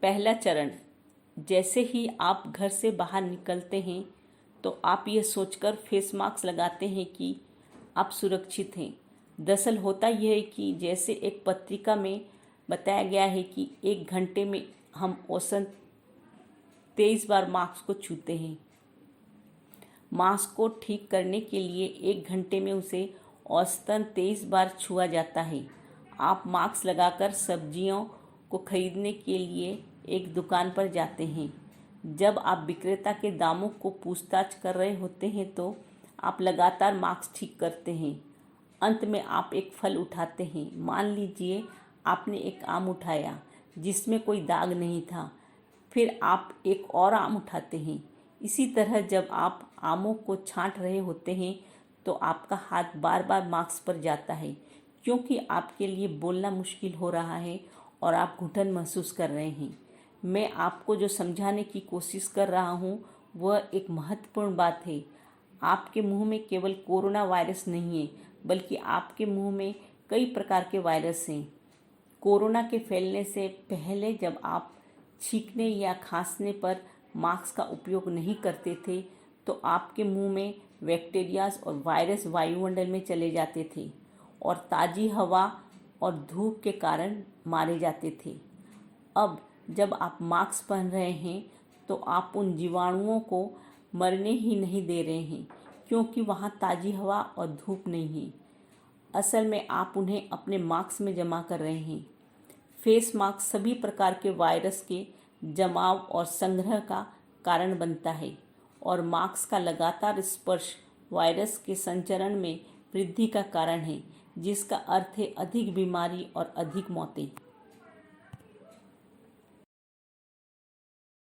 पहला चरण, जैसे ही आप घर से बाहर निकलते हैं तो आप ये सोचकर फेस मास्क लगाते हैं कि आप सुरक्षित हैं। दरअसल होता यह है कि जैसे एक पत्रिका में बताया गया है कि 1 घंटे में हम औसतन 23 बार मास्क को छूते हैं। मास्क को ठीक करने के लिए 1 घंटे में उसे औसतन 23 बार छुआ जाता है। आप मास्क लगाकर सब्जियों को खरीदने के लिए एक दुकान पर जाते हैं। जब आप विक्रेता के दामों को पूछताछ कर रहे होते हैं तो आप लगातार मास्क ठीक करते हैं। अंत में आप एक फल उठाते हैं। मान लीजिए आपने एक आम उठाया जिसमें कोई दाग नहीं था। फिर आप एक और आम उठाते हैं। इसी तरह जब आप आमों को छांट रहे होते हैं तो आपका हाथ बार बार मास्क पर जाता है, क्योंकि आपके लिए बोलना मुश्किल हो रहा है और आप घुटन महसूस कर रहे हैं। मैं आपको जो समझाने की कोशिश कर रहा हूँ वह एक महत्वपूर्ण बात है। आपके मुंह में केवल कोरोना वायरस नहीं है, बल्कि आपके मुंह में कई प्रकार के वायरस हैं। कोरोना के फैलने से पहले जब आप छींकने या खांसने पर मास्क का उपयोग नहीं करते थे तो आपके मुंह में बैक्टीरियाज और वायरस वायुमंडल में चले जाते थे और ताज़ी हवा और धूप के कारण मारे जाते थे। अब जब आप मास्क पहन रहे हैं तो आप उन जीवाणुओं को मरने ही नहीं दे रहे हैं, क्योंकि वहाँ ताज़ी हवा और धूप नहीं है। असल में आप उन्हें अपने मास्क में जमा कर रहे हैं। फेस मास्क सभी प्रकार के वायरस के जमाव और संग्रह का कारण बनता है और मास्क का लगातार स्पर्श वायरस के संचरण में वृद्धि का कारण है, जिसका अर्थ है अधिक बीमारी और अधिक मौतें।